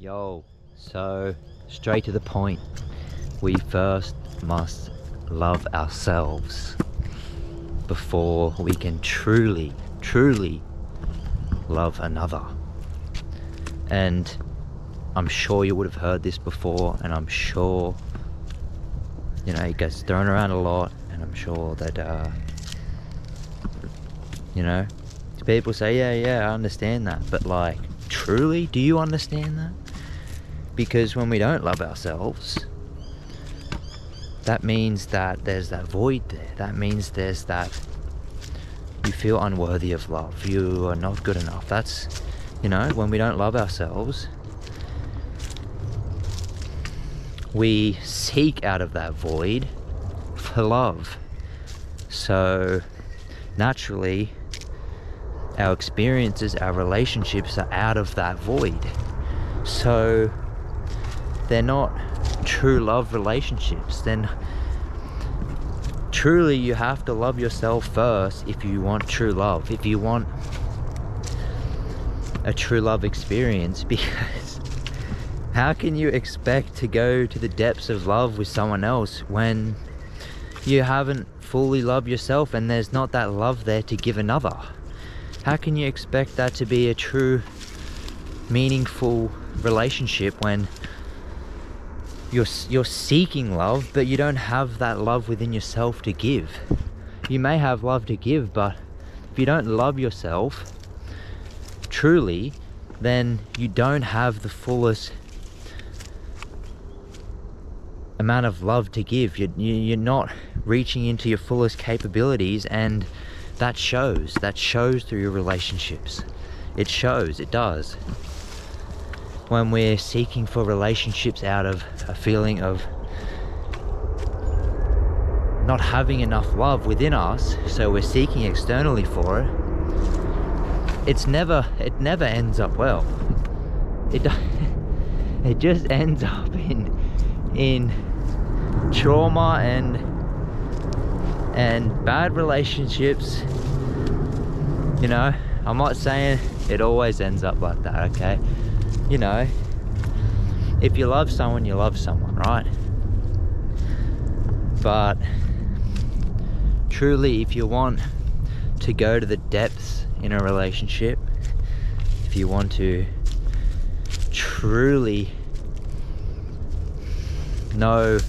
Yo, so straight to the point. We first must love ourselves before we can truly love another. And I'm sure you would have heard this before, and I'm sure, you know, it gets thrown around a lot, and I'm sure that, you know, people say, yeah, I understand that, but like, truly, do you understand that? Because when we don't love ourselves, that means that there's that void there. That means there's that you feel unworthy of love. You are not good enough. That's, you know, when we don't love ourselves, we seek out of that void for love. So naturally, our experiences, our relationships are out of that void. So they're not true love relationships. Then truly you have to love yourself first if you want true love, if you want a true love experience, because how can you expect to go to the depths of love with someone else when you haven't fully loved yourself and there's not that love there to give another? How can you expect that to be a true, meaningful relationship when you're seeking love, but you don't have that love within yourself to give? You may have love to give, but if you don't love yourself truly, then you don't have the fullest amount of love to give. You're not reaching into your fullest capabilities, and that shows through your relationships. It shows, it does. When we're seeking for relationships out of a feeling of not having enough love within us, so we're seeking externally for it, it never ends up well. It just ends up in trauma and bad relationships. You know, I'm not saying it always ends up like that, okay? You know, if you love someone, you love someone, right? But truly, if you want to go to the depths in a relationship, if you want to truly know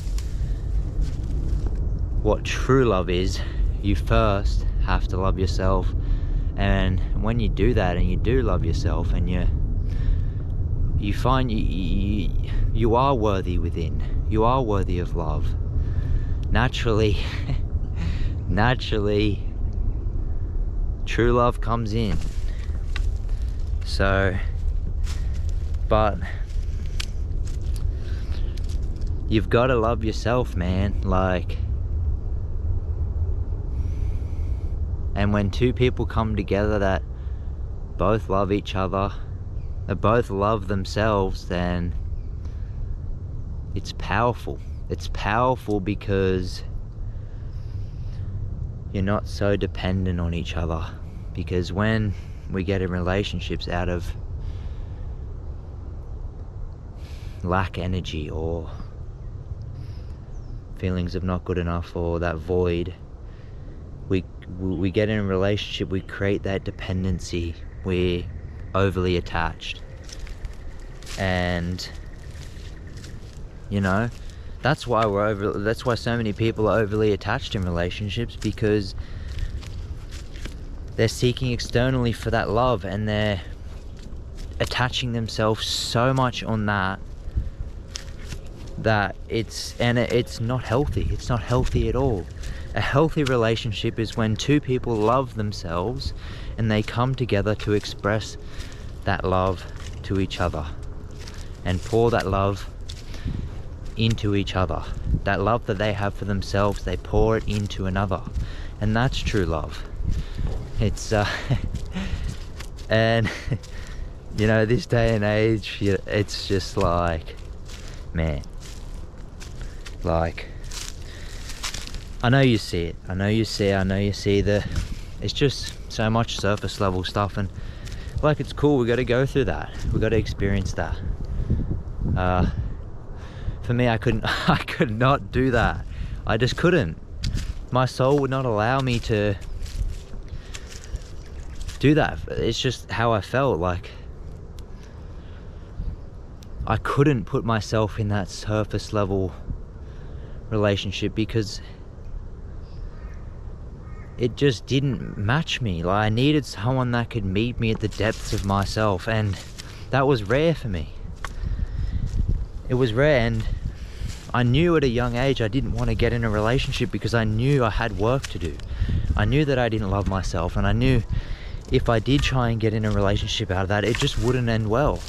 what true love is, you first have to love yourself. And when you do that, and you do love yourself, and you find you are worthy within, you are worthy of love, naturally true love comes in. So, but you've got to love yourself, man. Like, and when two people come together that both love each other, that both love themselves, then it's powerful. It's powerful because you're not so dependent on each other. Because when we get in relationships out of lack energy or feelings of not good enough or that void, we get in a relationship, we create that dependency, we're overly attached. And you know, that's why so many people are overly attached in relationships, because they're seeking externally for that love, and they're attaching themselves so much on that it's not healthy. It's not healthy at all. A healthy relationship is when two people love themselves and they come together to express that love to each other and pour that love into each other. That love that they have for themselves, they pour it into another, and that's true love. It's and you know, this day and age, it's just like, man, like, I know you see it, I know you see it's just so much surface level stuff, and like, it's cool, we got to go through that, we got to experience that, For me, I could not do that. I just couldn't. My soul would not allow me to do that. It's just how I felt. Like, I couldn't put myself in that surface level relationship because it just didn't match me. Like, I needed someone that could meet me at the depths of myself, and that was rare for me. It was rare, and I knew at a young age I didn't want to get in a relationship because I knew I had work to do. I knew that I didn't love myself, and I knew if I did try and get in a relationship out of that, it just wouldn't end well,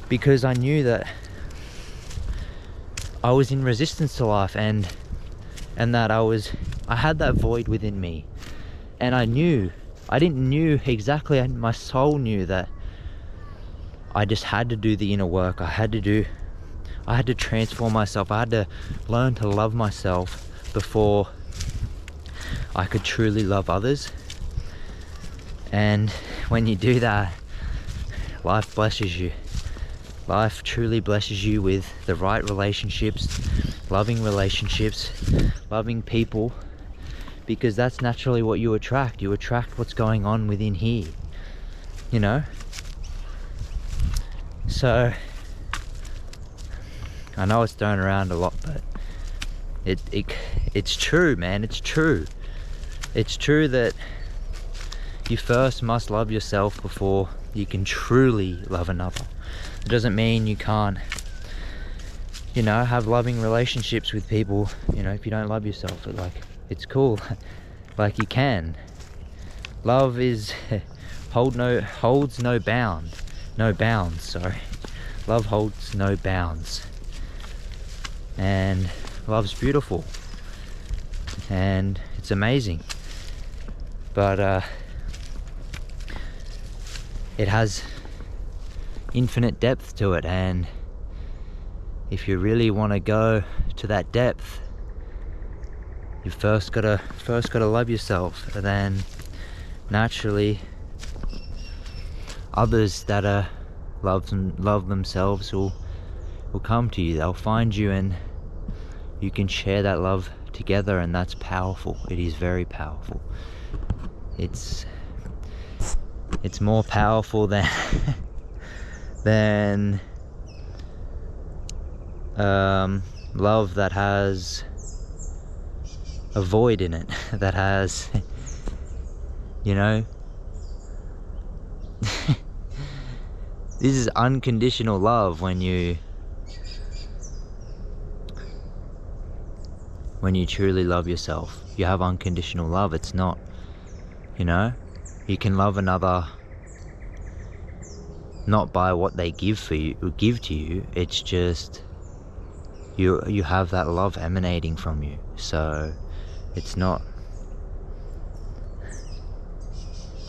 because I knew that I was in resistance to life, and that I had that void within me, and I didn't know exactly, my soul knew that I just had to do the inner work. I had to transform myself. I had to learn to love myself before I could truly love others. And when you do that, life blesses you. Life truly blesses you with the right relationships, loving people, because that's naturally what you attract. You attract what's going on within here, you know? So, I know it's thrown around a lot, but it's true, man. It's true. It's true that you first must love yourself before you can truly love another. It doesn't mean you can't, have loving relationships with people, if you don't love yourself. But like, it's cool. Like, you can. Love holds no bounds, sorry. Love holds no bounds. And love's beautiful. And it's amazing. But it has infinite depth to it, and if you really want to go to that depth, you first gotta love yourself, and then naturally others that love themselves will come to you. They'll find you, and you can share that love together, and that's powerful. It is very powerful. It's more powerful than love that has a void in it, that has, this is unconditional love. When you truly love yourself, you have unconditional love. It's not, you can love another not by what they give to you. It's just you have that love emanating from you. So it's not,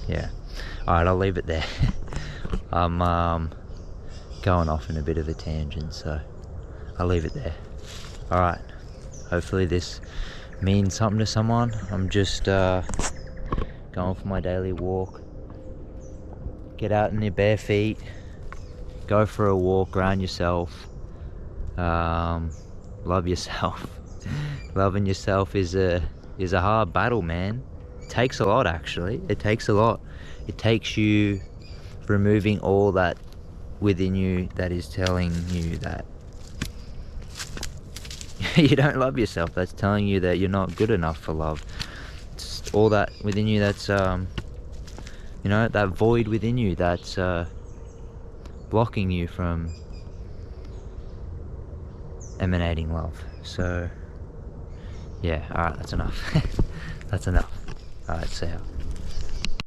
yeah. Alright, I'll leave it there. I'm going off in a bit of a tangent, so I'll leave it there. Alright, hopefully this means something to someone. I'm just going for my daily walk. Get out in your bare feet, go for a walk around yourself. Love yourself. Loving yourself is a hard battle, man. It takes a lot, actually. It takes a lot. It takes you removing all that within you that is telling you that you don't love yourself. That's telling you that you're not good enough for love. It's all that within you that's that void within you that's blocking you from emanating love. So yeah, alright, that's enough. That's enough. Alright, see ya.